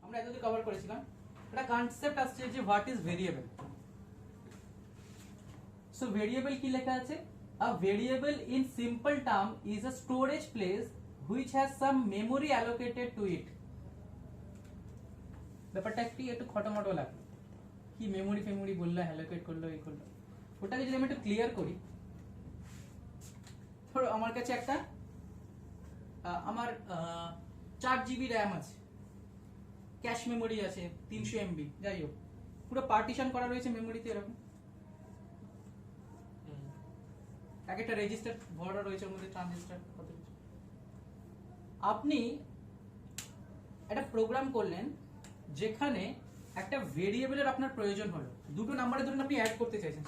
আমরা এতদূর কভার করেছিলাম। একটা কনসেপ্ট আসছে যে what is variable. So variable কি লেখা আছে? A variable in simple term is a storage place which has some memory allocated to it. ব্যাপারটা একটু খটোমটো লাগলো, কি মেমোরি বললো, অ্যালোকেট করলো, এই করলো। ওটাকে যদি আমি একটু ক্লিয়ার করি, ধরো আমার কাছে একটা আমার 4 জিবি র্যাম আছে, ক্যাশ মেমোরি আছে 300 MB, যাই হোক পুরো পার্টিশন করা রয়েছে মেমোরিতে এরকম, একটা রেজিস্টার ভরা রয়েছে ওর মধ্যে, ট্রানজিস্টর কত কিছু। আপনি একটা প্রোগ্রাম করলেন যেখানে একটা ভেরিয়েবলের আপনার প্রয়োজন হলো, দুটো নাম্বারে ধরুন আপনি অ্যাড করতে চাইছেন,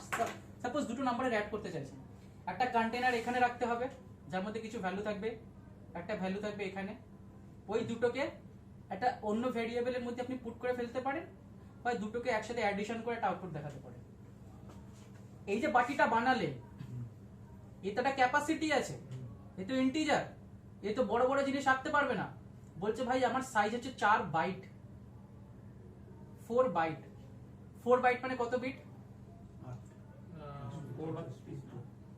সাপোজ দুটো নাম্বারের অ্যাড করতে চাইছেন। একটা কন্টেনার এখানে রাখতে হবে যার মধ্যে কিছু ভ্যালু থাকবে, একটা ভ্যালু থাকবে এখানে। ওই দুটোকে একটা অন্য ভেরিয়েবলের মধ্যে আপনি পুট করে ফেলতে পারেন, বা দুটোকে একসাথে অ্যাডিশন করে একটা আউটপুট দেখাতে পারেন। এই যে বাটিটা বানালে, এতে একটা ক্যাপাসিটি আছে, এ তো ইন্টিজার, এ তো বড় বড় জিনিস রাখতে পারবে না। বলছে ভাই আমার সাইজ হচ্ছে 4 বাইট, 4 বাইট। 4 বাইট মানে কত বিট?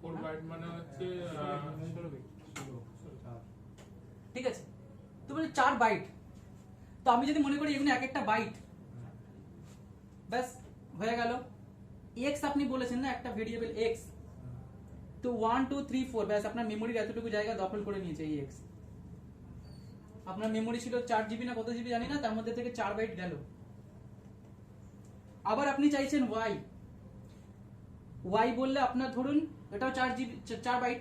4 বাইট মানে হচ্ছে 16 বিট। ঠিক আছে, তো বলে 4 বাইট। তো আমি যদি মনে করি এগুলো এক একটা বাইট, ব্যাস হয়ে গেল। এক্স আপনি বলেছেন না, একটা ভেরিয়েবল এক্স, তো 1 2 3 4 ব্যাস আপনার মেমোরির এতটুকু জায়গা দখল করে নিয়েছে এই এক্স। আপনার মেমোরি ছিল 4 জিবি না কত জিবি জানি না, তার মধ্যে থেকে 4 বাইট গেল। আবার আপনি চাইছেন ওয়াই, ওয়াই বললে আপনার ধরুন এটাও 4 জিবি 4 বাইট,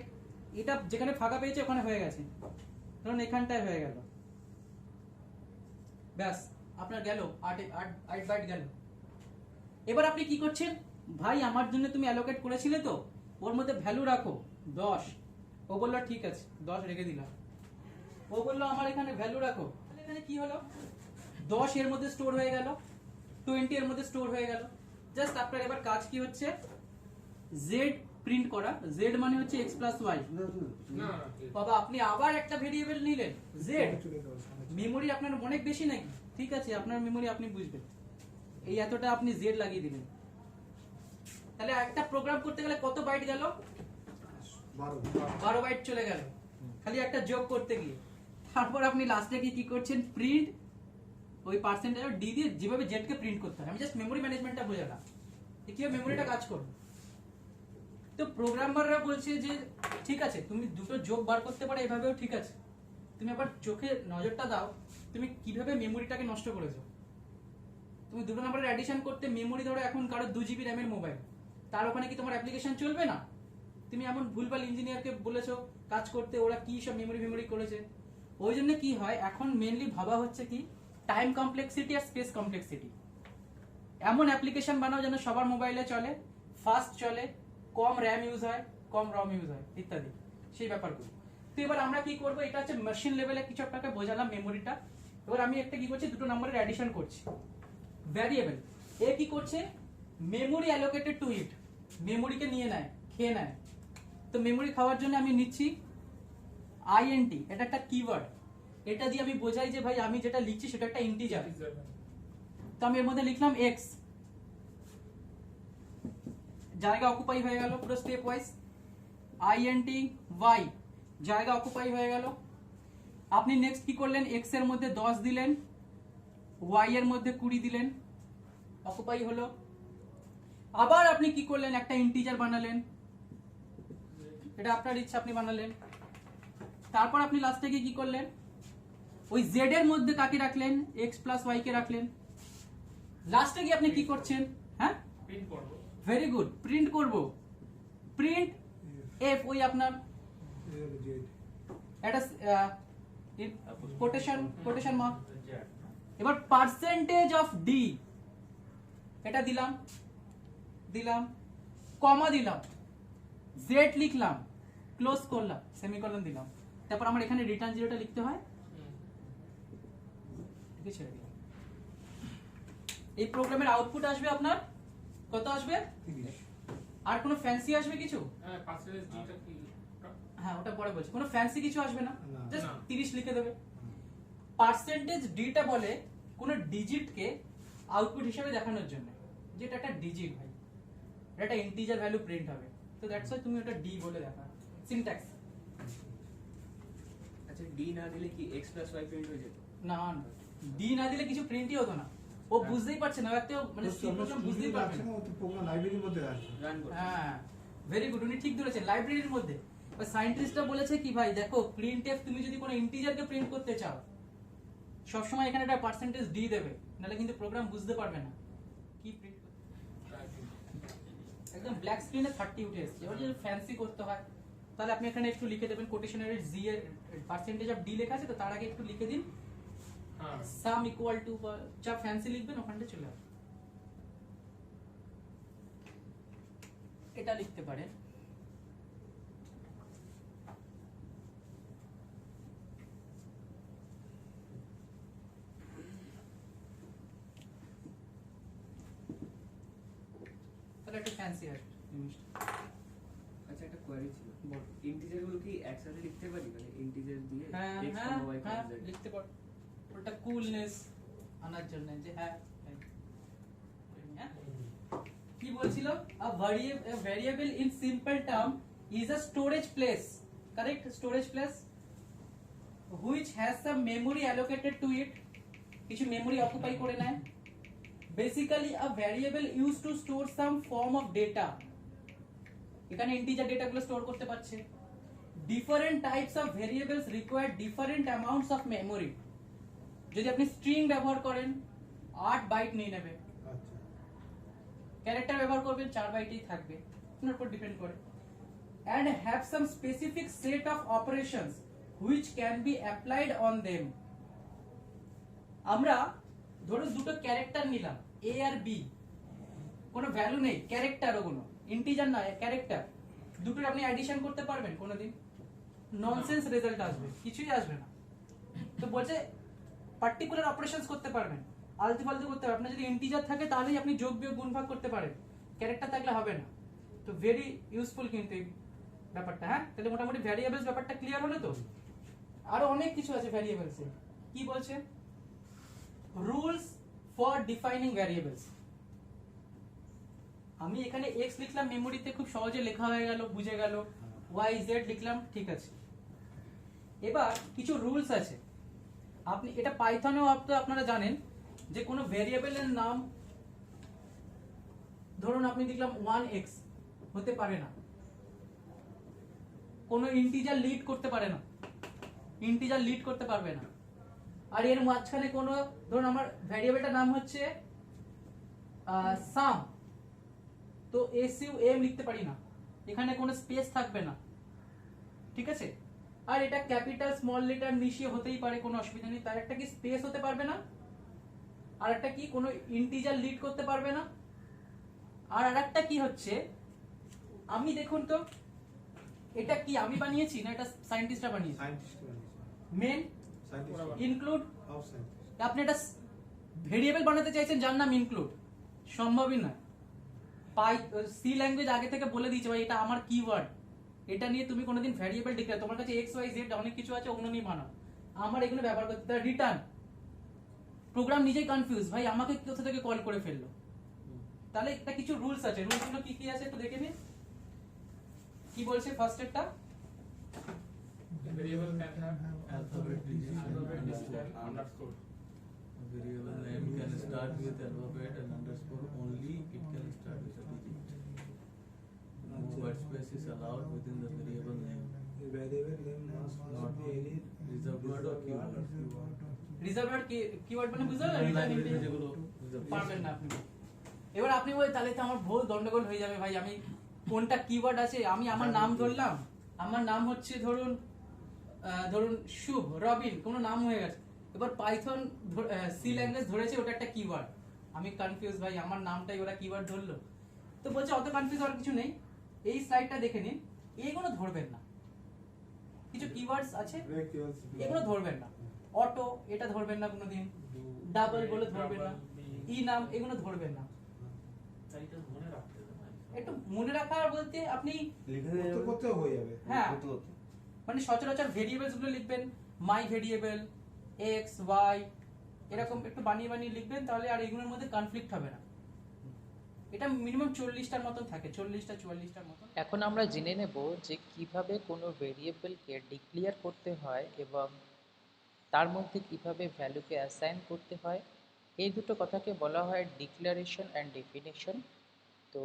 এটা যেখানে ফাঁকা পেয়েছে ওখানে হয়ে গেছে, ধরুন এখানটায় হয়ে গেল, ব্যাস আপনার গেল 8 বাইট গেল। এবার আপনি কি করছেন, ভাই আমার জন্য তুমি অ্যালোকেট করেছিলে তো, ওর মধ্যে ভ্যালু রাখো 10। ও বললো ঠিক আছে 10 রেখে দিলাম। ও বললো আমার এখানে ভ্যালু রাখো, তাহলে এখানে কি হলো, 10 এর মধ্যে স্টোর হয়ে গেল, 20 এর মধ্যে স্টোর হয়ে গেল। জাস্ট আপনার এবার কাজ কি হচ্ছে, জেড প্রিন্ট করা। জেড মানে হচ্ছে x প্লাস ওয়াই। বাবা আপনি আবার একটা ভেরিয়েবল নিলেন জেড, মেমোরি আপনার অনেক বেশি নাকি? ঠিক আছে, আপনার মেমোরি আপনি বুঝবেন, এই এতটা আপনি জেড লাগিয়ে দিলেন। তাহলে একটা প্রোগ্রাম করতে গেলে কত বাইট গেল? 12 বাইট চলে গেল, খালি একটা যোগ করতে গিয়ে। তারপর আপনি লাস্টে কি করছেন, প্রিন্ট ওই পার্সেন্টেজ ডি দিয়ে যেভাবে জেড কে প্রিন্ট করতে হয়। আমি জাস্ট মেমোরি ম্যানেজমেন্টটা বোঝালাম কিভাবে মেমোরিটা কাজ করবে। তো প্রোগ্রামাররা বলছে যে ঠিক আছে তুমি দুটো যোগ বার করতে পারো এভাবেও, ঠিক আছে, তুমি আবার চোখে নজরটা দাও তুমি কিভাবে মেমোরিটাকে নষ্ট করেছো। তুমি দুটো নাম্বারের অ্যাডিশন করতে মেমোরি ধরো এখন কারো 2 জিবি র্যামের মোবাইল, তার ওখানে কি তোমার অ্যাপ্লিকেশন চলবে না? তুমি এমন ভুলভাল ইঞ্জিনিয়ারকে বলেছো কাজ করতে, ওরা কি সব মেমোরি করেছে। ওই জন্য কি হয়, এখন মেনলি ভাবা হচ্ছে কি টাইম কমপ্লেক্সিটি আর স্পেস কমপ্লেক্সিটি। এমন অ্যাপ্লিকেশন বানাও যেন সবার মোবাইলে চলে, ফাস্ট চলে, কম র্যাম ইউজ হয়, কম রম ইউজ হয়, ইত্যাদি সেই ব্যাপারগুলো। তো এবার আমরা কি করব, এটা হচ্ছে মেশিন লেভেলে কিছু আপনাকে বোঝালাম মেমোরিটা। এবার আমি একটা কি করছি, দুটো নম্বরের অ্যাডিশন করছি। ভ্যারিয়েবল এ কি করছে, মেমোরি অ্যালোকেটেড টু ইট, মেমোরিকে নিয়ে নেয়, খেয়ে নেয়। তো মেমোরি খাওয়ার জন্য আমি নিচ্ছি আইএনটি, এটা একটা কিওয়ার্ড, এটা দিয়ে আমি বোঝাই যে ভাই আমি যেটা লিখছি সেটা একটা ইন্টিজার। তো আমি এর মধ্যে লিখলাম এক্স, জায়গা অকুপাই হয়ে গেল পুরো স্টেপ ওয়াইজ। আইএনটি ওয়াই, জায়গা অকুপাই হয়ে গেল। আপনি নেক্সট কি করলেন, এক্স এর মধ্যে 10 দিলেন, ওয়াই এর মধ্যে 20 দিলেন, অকুপাই হলো। আবার আপনি কি করলেন, একটা ইন্টিজার বানালেন, এটা আপনার ইচ্ছা আপনি বানালেন। তারপর আপনি লাস্টে গিয়ে কি করলেন, ওই জেড এর মধ্যে কাকে রাখলেন, এক্স প্লাস ওয়াই কে রাখলেন। লাস্টে গিয়ে আপনি কি করছেন, হ্যাঁ প্রিন্ট করব, ভেরি গুড, প্রিন্ট করব। প্রিন্ট এফ, ওই আপনার এটা কোটেশন মার্ক। এবার পার্সেন্টেজ অফ ডি, এটা দিলাম, কমা দিলাম, জেড লিখলাম, ক্লোজ করলাম, সেমিকোলন দিলাম। তারপর আমার এখানে রিটার্ন জিরোটা লিখতে হয়, ছেড়ে দিলাম। এই প্রোগ্রামের আউটপুট আসবে আপনার কত আসবে, 30। আর কোনো ফ্যান্সি আসবে কিছু? হ্যাঁ পার্সেন্টেজ ডিটা কি, হ্যাঁ ওটা পরে বলছি, কোনো ফ্যান্সি কিছু আসবে না, জাস্ট 30 লিখে দেবে। পার্সেন্টেজ ডিটা বলে কোন ডিজিটকে আউটপুট হিসেবে দেখানোর জন্য, যেটা একটা ডিজিট ভাই, এটা একটা ইন্টিজার ভ্যালু প্রিন্ট হবে, তো দ্যাটস ওয়াই তুমি ওটা ডি বলে দেখা, সিনট্যাক্স। আচ্ছা ডি না দিলে কি x প্লাস y প্রিন্ট হয়ে যেত? না না, ডি না দিলে কিছু প্রিন্টই হতো না, ও বুঝতেই পারছে না, একটা মানে সি প্রোগ্রাম বুঝতেই পারবে না। প্রোগ্রাম লাইব্রেরির মধ্যে আছে রান করতে হ্যাঁ, ভেরি গুড, উনি ঠিক ধরেছেন, লাইব্রেরির মধ্যে। সায়েন্টিস্টরা বলেছে কি ভাই, দেখো প্রিন্টএফ তুমি যদি কোনো ইন্টিজারকে প্রিন্ট করতে চাও, সব সময় এখানে একটা পার্সেন্টেজ ডি দেবে, নাহলে কিন্তু প্রোগ্রাম বুঝতে পারবে না কি প্রিন্ট করতে। একদম ব্ল্যাক স্ক্রিনে 30 উঠে এসেছে। এবার যদি ফ্যান্সি করতে হয় তাহলে আপনি এখানে একটু লিখে দেবেন কোটেশনারি জি এর পার্সেন্টেজ অফ ডি লেখা আছে, তো তার আগে একটু লিখে দিন হ্যাঁ সাম ইকুয়াল টু, যা ফ্যান্সি লিখবেন ওখানটা চলে আসবে। এটা লিখতে পারেন তাহলে একটু ফ্যান্সি আসবে জিনিসটা। আচ্ছা একটা কোয়েরি ছিল, বল। ইন্টিজার গুলো কি একসাথে লিখতে পারি, মানে ইন্টিজার দিয়ে হ্যাঁ x হ্যাঁ y হ্যাঁ z? লিখতে পার, ওটা কুলনেস আনার জন্য যে হ্যাঁ হ্যাঁ। কি বলছিল, a variable in simple term is a storage place, correct, storage place which has some memory allocated to it, কিছু memory occupy করে নেয়, basically a variable used to store some form of data, এখানে integer data গুলো store করতে পারছে। different types of variables require different amounts of memory, যদি আপনি string ব্যবহার করেন 8 বাইট নিয়ে নেবে, আচ্ছা ক্যারেক্টার ব্যবহার করবেন 4 বাইটেই থাকবে, আপনার উপর ডিপেন্ড করে। and have some specific set of operations which can be applied on them, আমরা ধরো দুটো ক্যারেক্টার নিলাম a আর b, কোনো ভ্যালু নেই, ক্যারেক্টার, ওগুলো ইন্টিজার না, ক্যারেক্টার, দুটোর আপনি অ্যাডিশন করতে পারবেন কোনোদিন? ননসেন্স রেজাল্ট আসবে, কিছুই আসবে না। তো বলছে পার্টিকুলার অপারেশনস করতে পারবেন, আলতু ফালতু করতে পারবেন। আপনার যদি ইন্টিজার থাকে তাহলেই আপনি যোগ বিয়োগ গুণ ভাগ করতে পারেন, ক্যারেক্টার থাকলে হবে না। তো ভেরি ইউজফুল কিন্তু এই ব্যাপারটা। হ্যাঁ, তাহলে মোটামুটি ভ্যারিয়েবলস ব্যাপারটা ক্লিয়ার হলো তো? আরো অনেক কিছু আছে ভ্যারিয়েবলস এ। কি বলছে? Rules for defining variables. আমি এখানে x লিখলাম মেমোরিতে, খুব সহজে লেখা হয়ে গেল, বুঝে গেল। y z লিখলাম, ঠিক আছে। এবার কিছু রুলস আছে, আপনি এটা পাইথনেও আপনারা জানেন যে কোনো ভেরিয়েবলের নাম, ধরুন আপনি লিখলাম 1x, হতে পারে না, কোনো ইন্টিজার লিড করতে পারে না, ইন্টিজার লিড করতে পারবে না। আর এর মাঝখানে কোনো, ধরুন আমার ভ্যারিয়েবলটার নাম হচ্ছে সাম, তো SUM লিখতে পারি না, এখানে কোনো স্পেস থাকবে না, ঠিক আছে। আর এটা ক্যাপিটাল স্মল লেটার মিশিয়ে হতেই পারে, কোনো অসুবিধা নেই। তার একটা কি স্পেস হতে পারবে না, আর একটা কি কোনো ইন্টিজার লিড করতে পারবে না। আর আরেকটা কি হচ্ছে, আমি দেখুন তো এটা কি আমি বানিয়েছি না এটা সায়েন্টিস্টরা বানিয়েছে? সায়েন্টিস্ট বানিয়েছে, main scientist include, of scientist. আপনি একটা ভেরিয়েবল বানাতে চাইছেন যার নাম ইনক্লুড, সম্ভবই নয়। সি ল্যাঙ্গুয়েজ আগে থেকে বলে দিয়েছে ভাই এটা আমার কিওয়ার্ড, এটা নিয়ে তুমি কোনোদিন ভ্যারিয়েবল ডিক্লেয়ার, তোমার কাছে এক্স ওয়াই জেড অনেক কিছু আছে, ওগুলো নিয়ে বানাও, আমার এগুলো ব্যবহার করতে। রিটার্ন, প্রোগ্রাম নিজেই কনফিউজ, ভাই আমাকে কোথা থেকে কল করে ফেললো। তাহলে একটা কিছু রুলস আছে, রুলসগুলো কি কি আছে একটু দেখে নিন। কি বলছে ফার্স্ট একটা, variable can have alphabet digit alphabet and display underscore. underscore. Variable name can start with alphabet and underscore only. It can start with a digit. No white space is allowed within the variable name. The variable name must not be any Reserved word or keyword. Reserve word keyword মানে বুঝলেন? Language যেগুলো reserved পারবেন না আপনি। এবার আপনি বলেন তাহলে তো আমার ভুল গন্ডগোল হয়ে যাবে ভাই, আমি কোনটা কিওয়ার্ড আছে, আমি আমার নাম ধরলাম, আমার নাম হচ্ছে ধরুন শুভ রবিন, কোনো নাম হয়ে গেছে। এবার পাইথন সি ল্যাঙ্গুয়েজ ধরেছে ওটা একটা কিওয়ার্ড, আমি কনফিউজ ভাই, আমার নামটাই ওরা কিওয়ার্ড ধরলো। তো বলছে অত কনফিউজ হওয়ার কিছু নেই, এই স্লাইডটা দেখে নিন, এগুলো ধরবেন না। কিছু কিওয়ার্ডস আছে break yours. এগুলো ধরবেন না, অটো এটা ধরবেন না কোনোদিন, ডাবল বলে ধরবেন না, ই নাম এগুলো ধরবেন না। একটু মনে রাখা বলতে আপনি করতে করতেও হয়ে যাবে। হ্যাঁ, মানে সচরাচর ভেরিয়েবলস গুলো লিখবেন, মাই ভেরিয়েবল, এক্স ওয়াই, এরকম একটু বানিয়ে বানিয়ে লিখবেন, তাহলে আর এগুলোর মধ্যে কনফ্লিক্ট হবে না। এটা মিনিমাম 40টার মতন থাকে, 40টা 44টার মতন। এখন আমরা জেনে নেব যে কিভাবে কোনো ভেরিয়েবলকে ডিক্লেয়ার করতে হয় এবং তার মধ্যে কিভাবে ভ্যালুকে অ্যাসাইন করতে হয়। এই দুটো কথাকে বলা হয় ডিক্লারেশন অ্যান্ড ডেফিনেশন। তো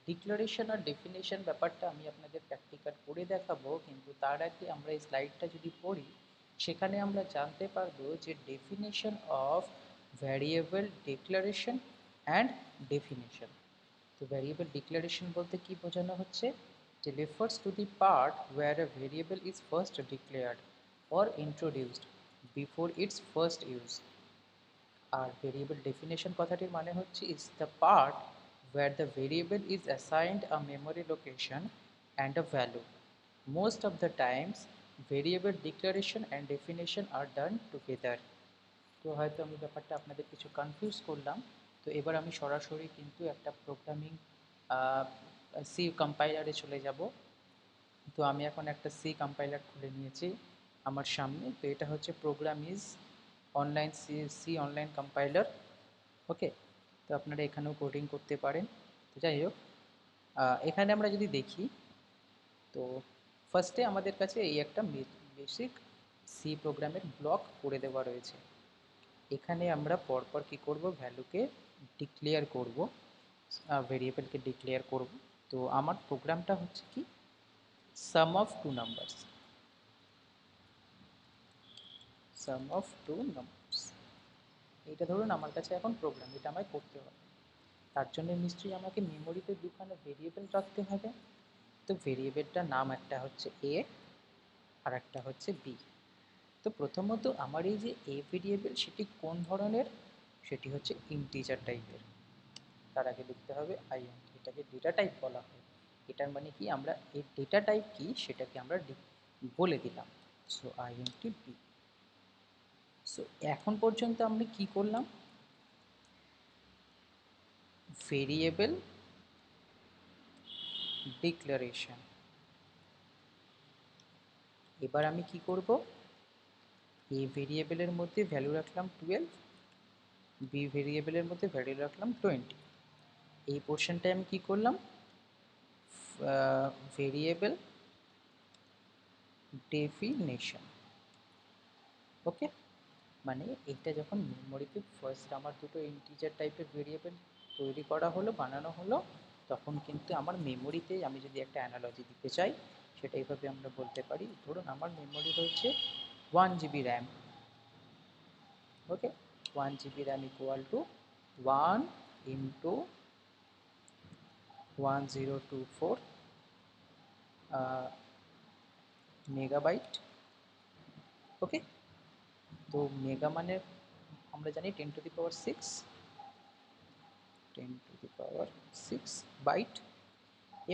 ডিক্লারেশন আর ডেফিনেশন ব্যাপারটা আমি আপনাদের প্র্যাকটিক্যাল করে দেখাবো, কিন্তু তার আগে আমরা এই স্লাইডটা যদি পড়ি, সেখানে আমরা জানতে পারবো যে definition of variable declaration and definition. তো ভ্যারিয়েবল ডিক্লারেশন বলতে কি বোঝানো হচ্ছে, যে refers to the part where a variable is first declared or introduced before its first use। আর ভেরিয়েবল ডেফিনেশন কথাটির মানে হচ্ছে is the part where the variable is assigned a memory location and a value. Most of the times variable declaration and definition are done together. তো হয়তো আমি ব্যাপারটা আপনাদের কিছু কনফিউজ করলাম। তো এবার আমি সরাসরি কিন্তু একটা প্রোগ্রামিং সি কম্পাইলারে চলে যাব। তো আমি এখন একটা সি কম্পাইলার খুলে নিয়েছি আমার সামনে। তো এটা হচ্ছে program is online C online compiler. Okay, তো আপনারা এখানেও কোডিং করতে পারেন। তো যাই হোক, এখানে আমরা যদি দেখি, তো ফার্স্টে আমাদের কাছে এই একটা বেসিক সি প্রোগ্রামের ব্লক করে দেওয়া রয়েছে। এখানে আমরা পরপর কি করব, ভ্যালুকে ডিক্লেয়ার করব, ভেরিয়েবলকে ডিক্লেয়ার করব। তো আমার প্রোগ্রামটা হচ্ছে কি, sum of two numbers, sum of two numbers. এইটা ধরুন আমার কাছে এখন প্রোগ্রাম, এটা আমায় করতে হবে। তার জন্য নিশ্চয়ই আমাকে মেমোরিতে দুখানা ভেরিয়েবল রাখতে হবে। তো ভেরিয়েবলটার নাম একটা হচ্ছে এ আর একটা হচ্ছে বি। তো প্রথমত আমার এই যে এ ভেরিয়েবল, সেটি কোন ধরনের, সেটি হচ্ছে ইন্টিজার টাইপের। তার আগে লিখতে হবে আইএনটি, এটাকে ডেটা টাইপ বলা হয়। এটার মানে কি, আমরা এই ডেটা টাইপ কি সেটাকে আমরা বলে দিলাম। So int B. সো এখন পর্যন্ত আমরা কি করলাম, ভেরিয়েবল ডিক্লারেশন। এবার আমি কি করব, এই ভেরিয়েবলের মধ্যে ভ্যালু রাখলাম 12, বি ভেরিয়েবলের মধ্যে ভ্যালু রাখলাম 20। এই পোর্শনটায় আমি কি করলাম, ভেরিয়েবল ডেফিনেশন। ওকে, মানে এইটা যখন মেমোরিতে ফার্স্ট আমার দুটো ইন্টিজার টাইপের ভেরিয়েবল তৈরি করা হলো, বানানো হলো, তখন কিন্তু আমার মেমোরিতে আমি যদি একটা অ্যানালজি দিতে চাই, সেটা এইভাবে আমরা বলতে পারি। ধরুন আমার মেমোরি রয়েছে 1 GB RAM. Okay, 1 GB RAM equal to 1 into 1024 megabyte. Okay, তো মেগা মানে আমরা জানি 10⁶, 10⁶ বাইট।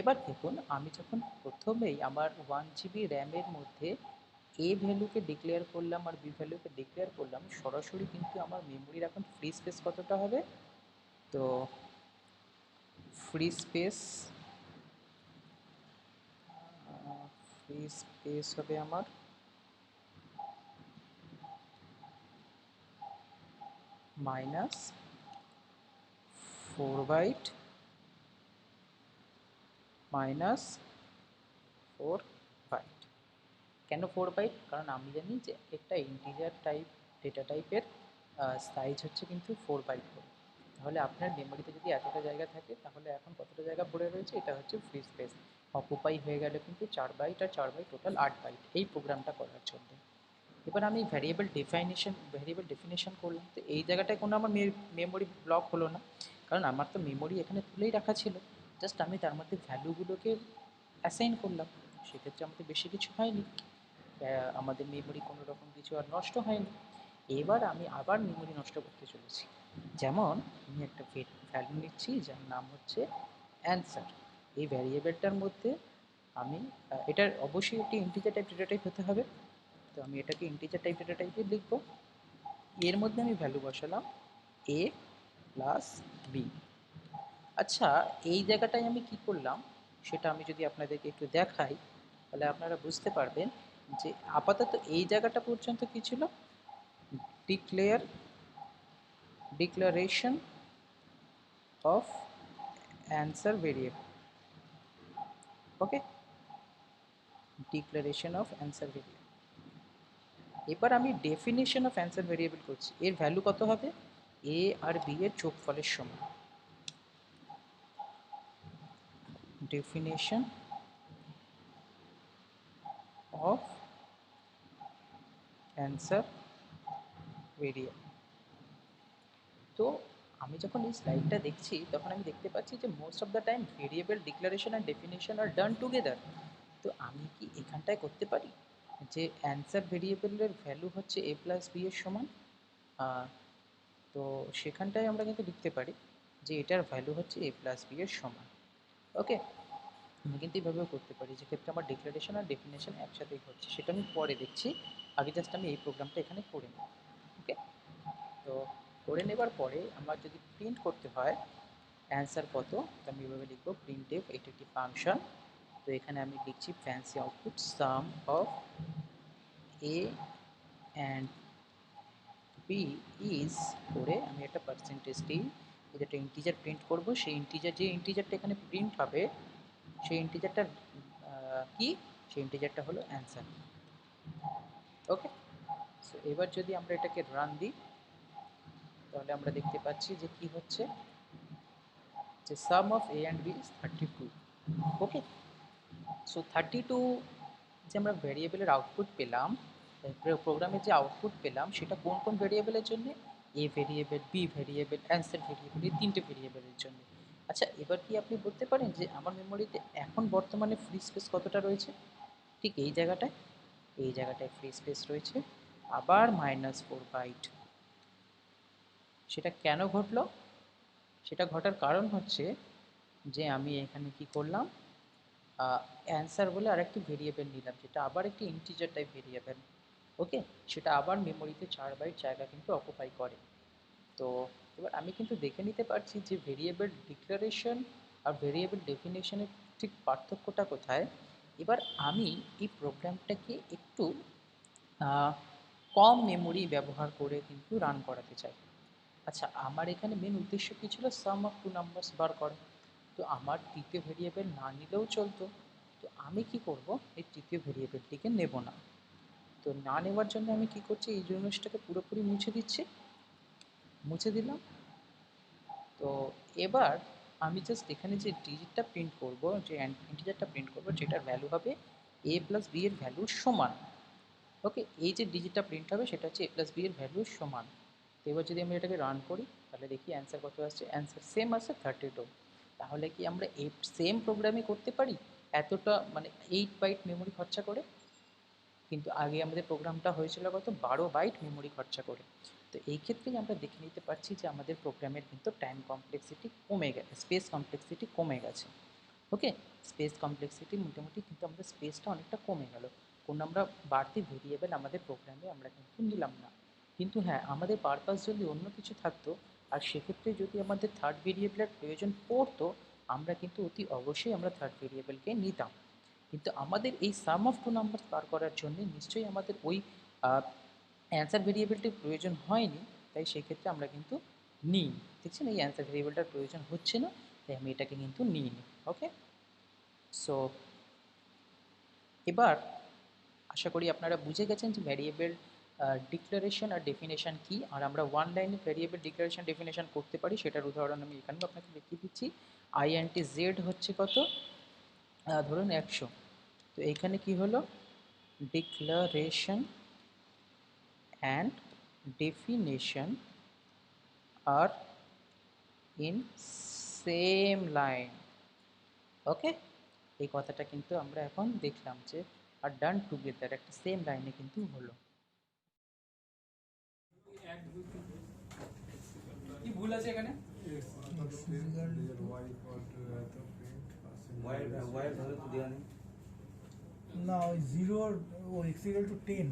এবার দেখুন, আমি যখন প্রথমেই আমার 1 GB র্যামের মধ্যে এ ভ্যালুকে ডিক্লেয়ার করলাম আর বি ভ্যালুকে ডিক্লেয়ার করলাম, সরাসরি কিন্তু আমার মেমোরির এখন ফ্রি স্পেস কতটা হবে, তো ফ্রি স্পেস হবে আমার -4 বাইট, -4 বাইট। কেন 4 বাইট? কারণ আমি জানি যে একটা ইন্টিজার টাইপ ডেটা টাইপের সাইজ হচ্ছে কিন্তু 4 বাইট করে। তাহলে আপনার মেমোরিতে যদি এতটা জায়গা থাকে, তাহলে এখন কতটা জায়গা পড়ে রয়েছে, এটা হচ্ছে ফ্রি স্পেস। অকুপাই হয়ে গেলে কিন্তু 4 বাইট আর 4 বাইট টোটাল 8 বাইট এই প্রোগ্রামটা করার জন্য। এবার আমি ভ্যারিয়েবল ডেফিনেশন করলাম। তো এই জায়গাটায় কোনো আমার মেমোরি ব্লক হলো না, কারণ আমার তো মেমোরি এখানে তুলেই রাখা ছিল। জাস্ট আমি তার মধ্যে ভ্যালুগুলোকে অ্যাসাইন করলাম, সেক্ষেত্রে আমাদের বেশি কিছু হয়নি, আমাদের মেমোরি কোনো রকম কিছু আর নষ্ট হয়নি। এবার আমি আবার মেমোরি নষ্ট করতে চলেছি। যেমন আমি একটা ভ্যালু নিচ্ছি যার নাম হচ্ছে অ্যান্সার। এই ভ্যারিয়েবলটার মধ্যে আমি এটার অবশ্যই একটি ইন্টিজার টাইপ ডেটা টাইপ হতে হবে। তো আমি এটাকে ইন্টিজার টাইপ ডেটা টাইপে লিখব। এর মধ্যে আমি ভ্যালু বসালাম a প্লাস বি। আচ্ছা, এই জায়গাটায় আমি কি করলাম সেটা আমি যদি আপনাদেরকে একটু দেখাই, তাহলে আপনারা বুঝতে পারবেন যে আপাতত এই জায়গাটা পর্যন্ত কি ছিল, declare declaration of answer variable. Okay, declaration of answer variable. এবার আমি ডেফিনেশন অফ অ্যান্সার ভেরিয়েবল করছি, এর ভ্যালু কত হবে? এ আর বি এর যোগফলের সমান। Definition of answer variable. তো আমি যখন এই স্লাইডটা দেখছি তখন আমি দেখতে পাচ্ছি যে most of the time variable declaration আর ডেফিনেশন আর ডান টুগেদার। তো আমি কি এখানটায় করতে পারি যে অ্যান্সার ভেরিয়েবলের ভ্যালু হচ্ছে এ প্লাস বি এর সমান, তো সেখানটায় আমরা কিন্তু লিখতে পারি যে এটার ভ্যালু হচ্ছে এ প্লাস বি এর সমান। ওকে, আমি কিন্তু এইভাবেও করতে পারি, যেক্ষেত্রে আমার ডিক্লারেশন আর ডেফিনেশন একসাথেই হচ্ছে, সেটা আমি পরে দেখছি। আগে জাস্ট আমি এই প্রোগ্রামটা এখানে করে নেব। ওকে, তো করে নেবার পরে আমার যদি প্রিন্ট করতে হয় অ্যান্সার কত, তো আমি এভাবে লিখবো প্রিন্ট এফ, এটা একটি ফাংশন। তো এখানে আমি লিখছি fancy output sum of A and B is করে আমি একটা পার্সেন্টেজ দিই, যেটা ইন্টিজার প্রিন্ট করব। সেই ইন্টিজার, যে ইন্টিজারটা এখানে প্রিন্ট হবে সেই ইন্টিজারটা কি, সেই ইন্টিজারটা হলো অ্যান্সার। ওকে, সো এবার যদি আমরা এটাকে রান দিই তাহলে আমরা দেখতে পাচ্ছি যে কি হচ্ছে, যে sum of A and B is 32। Okay, so 32 যে আমরা ভেরিয়েবলের আউটপুট পেলাম, প্রোগ্রামের যে আউটপুট পেলাম সেটা কোন কোন ভেরিয়েবলের জন্য? A variable, B variable, answer variable, এই তিনটে ভেরিয়েবলের জন্য। আচ্ছা, এবার কি আপনি বলতে পারেন যে আমার মেমোরিতে এখন বর্তমানে ফ্রি স্পেস কতটা রয়েছে? ঠিক এই জায়গাটায়, এই জায়গাটায় ফ্রি স্পেস রয়েছে আবার -4 বাইট। সেটা কেন ঘটলো? সেটা ঘটার কারণ হচ্ছে যে আমি এখানে কি করলাম, অ্যান্সার বলে আরেকটি ভেরিয়েবল নিলাম, যেটা আবার একটি ইন্টিজার টাইপ ভেরিয়েবল। ওকে, সেটা আবার মেমোরিতে 4 বাইট জায়গা কিন্তু অকুপাই করে। তো এবার আমি কিন্তু দেখে নিতে পারছি যে ভেরিয়েবল ডিক্লারেশন আর ভেরিয়েবল ডেফিনেশনের ঠিক পার্থক্যটা কোথায়। এবার আমি এই প্রোগ্রামটাকে একটু কম মেমোরি ব্যবহার করে কিন্তু রান করাতে চাই। আচ্ছা, আমার এখানে মেন উদ্দেশ্য কী ছিল? সাম অফ টু নাম্বারস বার করা। তো আমার তৃতীয় ভেরিয়েবল না নিলেও চলতো, তো আমি কি করব, এই তৃতীয় ভেরিয়েবলটিকে নেব না। তো না নেওয়ার জন্য আমি কি করছি, এই জিনিসটাকে পুরোপুরি মুছে দিচ্ছি, মুছে দিলাম। তো এবার আমি জাস্ট এখানে যে ডিজিটটা প্রিন্ট করব, যে ইন্টিজারটা প্রিন্ট করব, যেটার ভ্যালু হবে এ প্লাস বি এর ভ্যালুর সমান। ওকে, এই যে ডিজিটটা প্রিন্ট হবে সেটা হচ্ছে এ প্লাস বি এর ভ্যালুর সমান। তো এবার যদি আমি এটাকে রান করি তাহলে দেখি অ্যান্সার কত আসছে। অ্যান্সার সেম আছে 32। তাহলে কি আমরা এই সেম প্রোগ্রামে করতে পারি এতটা, মানে 8 বাইট মেমোরি খরচা করে? কিন্তু আগে আমাদের প্রোগ্রামটা হয়েছিল কত, 12 বাইট মেমোরি খরচা করে। তো এই ক্ষেত্রেই আমরা দেখে নিতে পারছি যে আমাদের প্রোগ্রামের কিন্তু টাইম কমপ্লেক্সিটি কমে গেছে, স্পেস কমপ্লেক্সিটি কমে গেছে। ওকে, স্পেস কমপ্লেক্সিটি মোটামুটি কিন্তু আমাদের স্পেসটা অনেকটা কমে গেল, কোনো আমরা বাড়তি ভেরিয়েবল আমাদের প্রোগ্রামে আমরা কিন্তু নিলাম না। কিন্তু হ্যাঁ, আমাদের পারপাস যদি অন্য কিছু থাকতো আর সেক্ষেত্রে যদি আমাদের থার্ড ভেরিয়েবলের প্রয়োজন পড়তো, আমরা কিন্তু অতি অবশ্যই আমরা থার্ড ভেরিয়েবলকে নিতাম। কিন্তু আমাদের এই সাম অফ টু নাম্বার বার করার জন্য নিশ্চয়ই আমাদের ওই অ্যান্সার ভেরিয়েবলটির প্রয়োজন হয়নি, তাই সেক্ষেত্রে আমরা কিন্তু নিই। দেখছেন, এই অ্যান্সার ভেরিয়েবলটার প্রয়োজন হচ্ছে না, তাই আমি এটাকে কিন্তু নিইনি। ওকে, সো এবার আশা করি আপনারা বুঝে গেছেন যে ভ্যারিয়েবল ডিক্লারেশন আর ডেফিনেশন কি, আর আমরা ওয়ান লাইনে ভ্যারিয়েবল ডিক্লারেশন ডেফিনেশন করতে পারি, সেটার উদাহরণ আমি এখানেও আপনাকে দেখিয়ে দিচ্ছি। আইএনটি জেড হচ্ছে কত, ধরুন 100। তো এইখানে কি হলো, ডিক্লারেশন অ্যান্ড ডেফিনেশন আর ইন সেম লাইন। ওকে, এই কথাটা কিন্তু আমরা এখন দেখলাম যে আর ডান টুগেদার একটা সেম লাইনে কিন্তু হলো। কি ভুল আছে এখানে? वायर धरो तो दिया नहीं না ওই 0 ও x equal to 10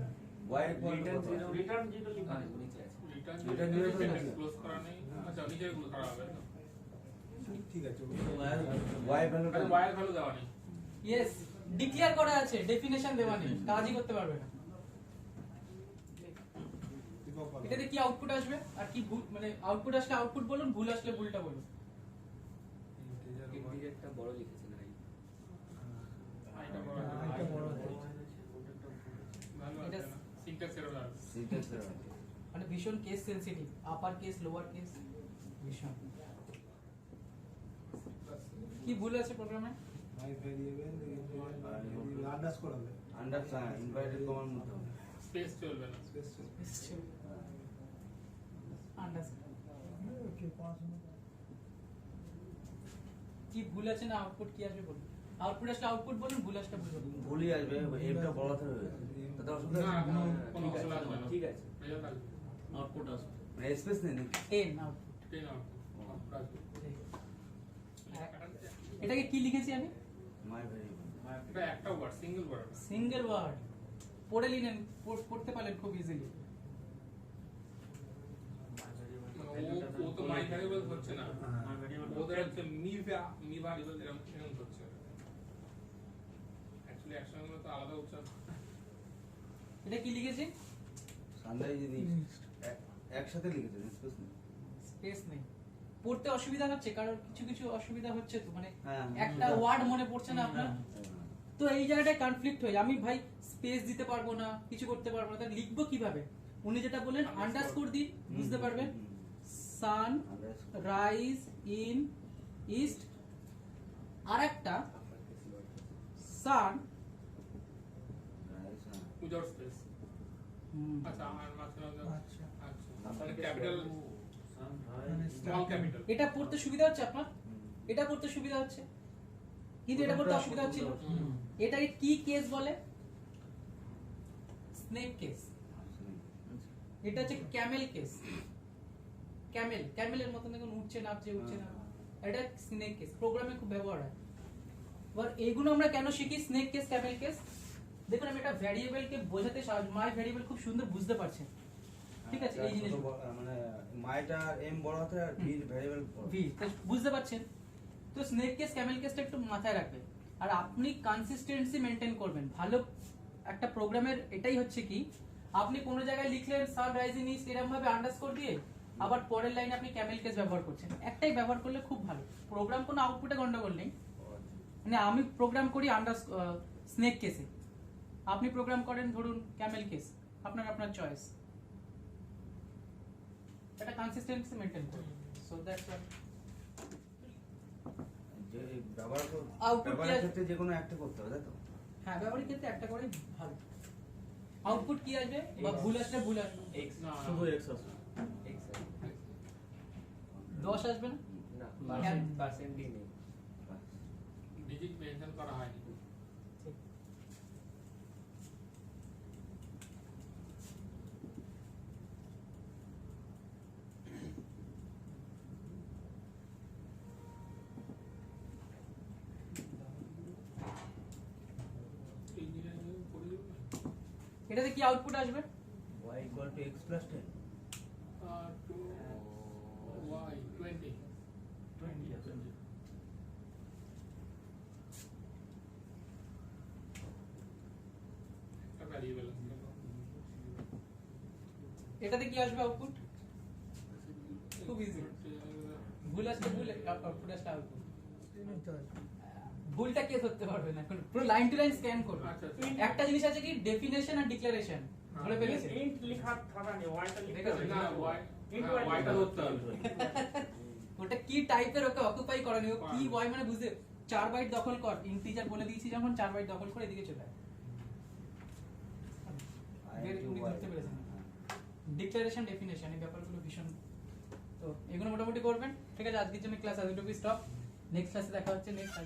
wire return zero return যেটা লিখা হ্যাঁ নিচে আছে। রিটার্ন Return যেটা যেটা লিখা আছে। ক্লোজ করা নেই, আচ্ছা নিচে ক্লোজ করা হবে তো। ঠিক আছে वायर भैल्यू আরে ওয়ার ভ্যালু দেওয়া নেই। ইয়েস, ডিক্লেয়ার করা আছে, ডেফিনেশন দেওয়া নেই, কাজই করতে পারবে না। এটাতে কি আউটপুট আসবে আর কি ভুল, মানে আউটপুট আসলে আউটপুট বলুন, ভুল আসলে ভুলটা বলুন। ইন্টিজারটা বড় লিখেছেন আই। আইটা বড় আইটা বড় আছে। ভালো আছে না সিনট্যাক্স এরর আছে সিনট্যাক্স এরর মানে ভীষণ case sensitive, upper case lower case ভীষণ। কি ভুল আছে প্রোগ্রামে? মাই ভেরিয়েবল আন্ডারস্কোর হবে আন্ডারস্ট্যান্ড ইনভাইটেড কমান্ড মতো স্পেস চলবে না আন্ডারস্ট্যান্ড ওকে পড়াশোনা কি ভুল আছে না আউটপুট কি আসবে বলুন। আউটপুট আসলে আউটপুট বলুন, ভুল আসলে ভুল বলুন। ভুলই আসবে, এমটা বড় হাতের হয়ে গেছে তাতে অসুবিধা না আছে? কোনো অসুবিধা আসবে না ঠিক আছে। রেজাল্ট আসবে আউটপুট আসবে মানে স্পেস নেই নাকি? 10 আউটপুট। 10 আউটপুট আসবে এটাকে কি লিখেছি আমি? মাই ভেরিয়েবল এটা একটা word single word single word পড়ে নিলেন, পড়তে পারলেন খুব ইজিলি। ও তো মাই ভ্যারিয়েবল হচ্ছে না ওদের হচ্ছে মি ভ্যারিয়েবল এরকম হচ্ছে অ্যাকচুয়ালি অ্যাকশনগুলো তো আলাদা উচ্চারণ এটা কি লিখেছি? সানরাইজ জিনিস একসাথে লিখেছেন স্পেস নেই। স্পেস নেই, পড়তে অসুবিধা হচ্ছে, কারণ কিছু কিছু অসুবিধা হচ্ছে তো, মানে হ্যাঁ, একটা ওয়ার্ড মনে পড়ছে না আপনার, তো এই জায়গাটায় কনফ্লিক্ট হয়ে যায়। আমি ভাই স্পেস দিতে পারবো না, কিছু করতে পারবো না, তাহলে লিখবো কিভাবে? উনি যেটা বললেন আন্ডারস্কোর দিন, বুঝতে পারবেন। সান রাইজ ইন ইস্ট, আর একটা সান উইদাউট স্পেস আচ্ছা আর মাঝখানে আচ্ছা আচ্ছা মানে ক্যাপিটাল মানে স্মল ক্যাপিটাল এটা পড়তে সুবিধা হচ্ছে আপনার, এটা পড়তে সুবিধা হচ্ছে, কিন্তু এটা পড়তে অসুবিধা হচ্ছিল। এটাকে কি কেস বলে? Snake case. এটা হচ্ছে ক্যামেল কেস। ক্যামেল, ক্যামেলের মতন দেখুন উঠছে নামছে উঠছে না, এটা স্নেক কেস প্রোগ্রামে খুব ব্যবহার হয়। এবার এইগুলো আমরা কেন শিখি? Snake case, Camel case. দেখুন আমি একটা ভ্যারিয়েবলকে বোঝাতে সাহায্য, মাই ভ্যারিয়েবল খুব সুন্দর বুঝতে পারছেন, ঠিক আছে? এই জিনিস মানে মাইটা এম বড় হাতে আর ভি ভেরিয়েবল ভি বুঝতে পারছেন তো? স্নেক কেস, ক্যামেল কেসটা একটু মাথায় রাখবেন, আর আপনি কনসিস্টেন্সি মেনটেন করবেন। ভালো একটা প্রোগ্রামের এটাই হচ্ছে কি, আপনি কোনো জায়গায় লিখলেন সান রাইজিং ইস্ট এরকম ভাবে আন্ডারস্কোর দিয়ে, আবার পরের লাইনে আপনি ক্যামেল কেস ব্যবহার করছেন, একটাই ব্যবহার করলে খুব ভালো। প্রোগ্রাম কোনো আউটপুটে গন্ডগোল নেই। মানে আমি প্রোগ্রাম করি স্নেক কেসে, আপনি প্রোগ্রাম করেন ধরুন ক্যামেল কেস, আপনার চয়েস। এটা কনসিস্টেন্সি মেনটেন করুন। সো দ্যাটস হোয়াট যে ব্যবহার Output ব্যবহারের কি ক্ষেত্রে যে কোনো একটা করতে হবে তাই তো? হ্যাঁ, ব্যবহারের ক্ষেত্রে একটা করে ভালো। আউটপুট কি আসবে বা ভুল আসলে ভুল আসবে, এক্স না শুধু এক্স আসবে। এক্স 10 আসবে না। না পার্সেন্টই নেই। ডিজিট মেনশন করা হয়নি ইঞ্জিনিয়ারিং পড়ে যাবে এটাতে কি আউটপুট আসবে? y equal to x plus 10 to Y 20 একটা ভ্যারিয়েবল এটাতে কি আসবে আউটপুট? খুব ইজি, ভুল আসলে ভুল, আউটপুট আসলে আউটপুট। ভুলটা কে ধরতে পারবে না, পুরো লাইন টু লাইন স্ক্যান করবে। আচ্ছা, একটা জিনিস আছে কি, ডেফিনেশন আর ডিক্লারেশন ধরে ফেলেছে। ইন্ট লেখা থাকা নেই ওয়াইটা লিখতে দেখেছো? হবে না ওয়াই ওয়াইটা ধরতে হবে ওটা কি টাইপের ওকে অকুপাই করানি, ও কি ওয়াই মানে বুঝতে 4 বাইট দখল কর, ইন্টিজার বলে দিয়েছি যখন 4 বাইট দখল করে এদিকে চলে আয়। উনি ধরতে পেরেছেন। ডিক্লারেশন, ডেফিনেশন এই ব্যাপারগুলো ভীষণ, তো এগুলো মোটামুটি করবেন। ঠিক আছে, আজকের জন্য ক্লাস এতটুকুই স্টপ। নেক্সট ক্লাসে দেখা হচ্ছে নেক্সট